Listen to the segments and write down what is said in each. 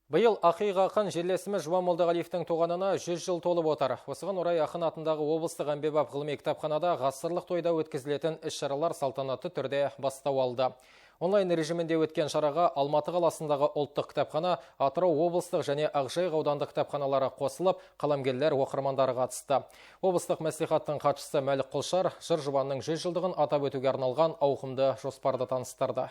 Биыл ақиық ақын жерлесіміз Жұбан Молдағалиевтің туғанына 100 жыл толып отыр. Осыған орай ақын атындағы облыстық әмбебап ғылыми кітапханада ғасырлық тойда өткізілетін іс-шаралар салтанатты түрде бастау алды. Онлайн режимінде өткен шараға Алматы қаласындағы ұлттық кітапхана, Атырау облыстық және Ақжайық аудандық кітапханалары қосылып, қаламгерлер, оқырмандары қатысты. Облыстық мәслихаттың хатшысы Мәлік Құлшар жыр Жұбанның 100 жылдығын атап өтуге арналған ауқымды жоспарды таныстырды.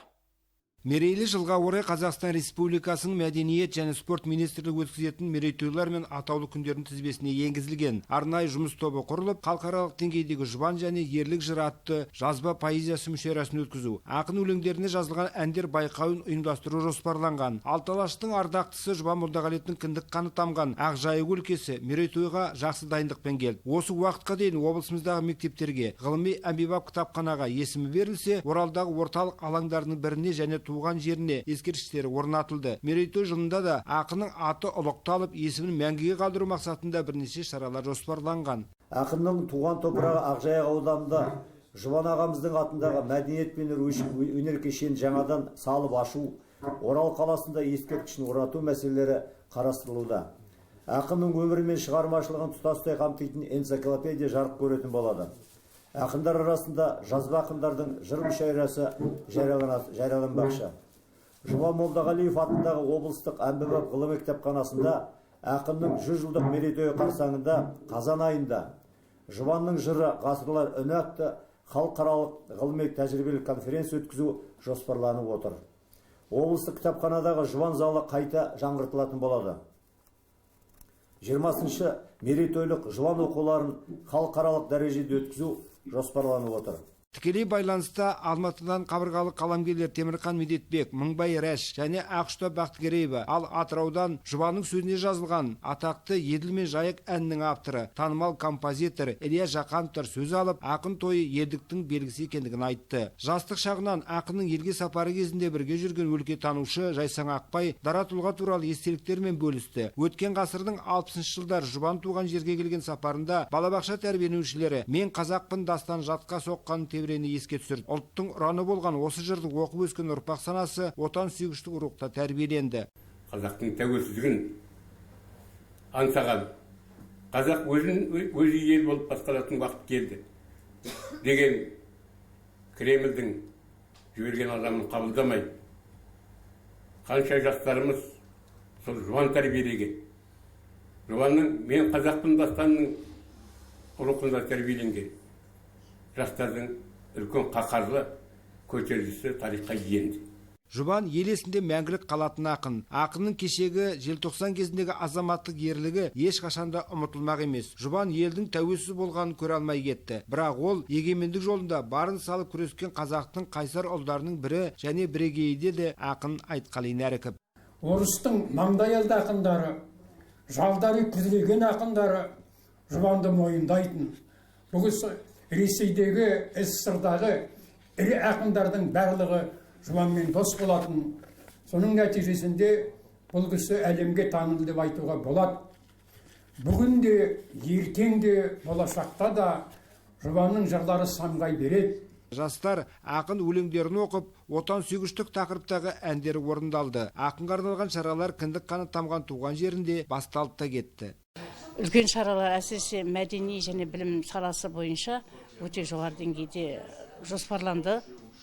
Мерейлі жылға орай Қазақстан Республикасының мәдениет және спорт министрлігі өткізетін мерейтойлар мен атаулы күндердің тізбесіне енгізілген. Арнайы жұмыс тобы құрылып, халықаралық деңгейдегі Жұбан және ерлік жыры атты жазба поэзиясы мүшәйрасын өткізу, ақын өлеңдеріне жазылған әндер байқауын ұйымдастыру жоспарланған. Алталаштың ардақтысы Жұбан Молдағалиевтің кіндік қаны тамған Ақжайық өлкесі мерейтойға жақсы дайындықпен келді. Осы уақытқа дейін облысымыздағы мектептерге ғылыми әмбебап кітапханаға есімі берілсе, Оралдағы орталық алаңдарының біріне және туған жеріне ескерткіштері орнатылды. Мерейтой жылында да ақынның аты ұлықталып, есімін мәңгіге қалдыру мақсатында бірнеше шаралар жоспарланған. Ақынның туған топырағы Ақжайық ауданында Жұбан ағамыздың атындағы мәдениет пен өнер кешенін жаңадан салып ашу, Орал қаласында ескерткішін орнату мәселелері қарастырылуда. Ақынның өмірі мен шығармашылығын тұтастай қамтитын энциклопедия жарық көретін болады. Ақындар арасында жазба ақындардың жыр мүшәйрасы жарияланбақшы. Жұбан Молдағалиев атындағы облыстық әмбебап ғылыми кітапханасында ақынның 100 жылдық мерейтойы қарсаңында қазан айында Жұбанның жыры ғасырлар үні атты халықаралық ғылыми тәжірибелік конференция өткізу жоспарланып отыр. Облыстық кітапханадағы Жұбан залы қайта жаңғыртылатын болады. 20-шы мерейтойлық Жұбан оқуларын халықаралық дәрежеде өткізу жоспарланып отыр. Тікелей байланыста Алматыдан қабырғалы қаламгерлер Темірхан Медетбек, Мыңбай Рәш және Ақшұта Бақтыгереева, ал Атыраудан Жұбанның сөзіне жазылған атақты Еділ мен Жайық әнінің авторы, танымал композитор Илья Жақановтар сөз алып, ақын тойы елдіктің белгісі екендігін айтты. Жастық шағынан ақынның елге сапары кезінде бірге жүрген өлкетанушы Жайсаң Ақбай дара тұлға туралы естеліктермен бөлісті. Өткен ғасырдың 60-шы жылдар Жұбан туған жерге келген сапарында балабақша тәрбиеленушілері "Мен қазақпын" дастан жатқа соққан тебірені еске түсірді. Ұлттың ұраны болған осы жырды оқып өскен ұрпақ санасы отан сүйгіштік рухта тәрбиеленді. Қазақтың тәуелсіздігін аңсаған, қазақ өзі ел болып басқаратын уақыт келді деген Кремльдің жіберген адамын қабылдамай, қанша жастарымыз сол Жұбан тәрбиелеген. Жұбанның "Мен қазақпын" дастанының рухында тәрбиеленген жастардың үлкен қаһарлы көтерілісі тарихқа енді. Жұбан ел есінде мәңгілік қалатын ақын. Ақынның кешегі желтоқсан кезіндегі азаматтық ерлігі ешқашанда ұмытылмақ емес. Жұбан елдің тәуелсіз болғанын көре алмай кетті. Бірақ ол егемендік жолында барын салып күрескен қазақтың қайсар ұлдарының бірі және бірегейі де ақын Айтқали Нәріков. Орыстың маңдайалды ақындары, жалдары күзіреген ақындары Жұбанды мойындайтын. Бүгін Ресейдегі, СССР-дағы ірі ақындардың барлығы Жұбанмен дос болатын. Соның нәтижесінде бұл кісі әлемге танылды деп айтуға болады. Бүгін де, ертең де, болашақта да Жұбанның жырлары самғай береді. Жастар ақын өлеңдерін оқып, отан сүйгіштік тақырыптағы әндері орындалды. Ақынға арналған шаралар кіндік қаны тамған туған жерінде басталып та кетті. Үлкен шаралар әсіресе мәдени және білім саласы бойынша өте жоғары деңгейде жоспарланды.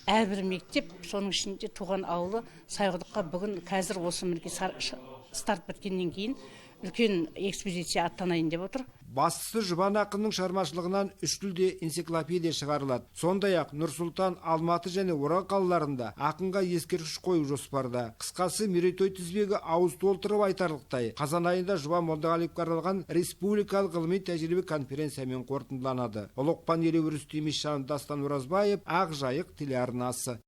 Әрбір мектеп, соның ішінде туған ауылы Сайғұдыққа бүгін қазір осы мінеки старт біткеннен кейін үлкен экспедиция аттанайын деп отыр. Бастысы Жұбан ақынның шығармашылығынан 3 тілде энциклопедия шығарылады. Сондай-ақ Нұр-Сұлтан, Алматы және Орал қалаларында ақынға ескерткіш қою жоспарда. Қысқасы мерейтой тізбегі ауыз толтырып айтарлықтай. Қазан айында Жұбан Молдағалиевке арналған республикалық ғылыми тәжірибе конференциямен қорытындыланады. Ұлықпан елеуі Рүстем Исжанов, Дастан Оразбаев, Ақжайық телеарнасы.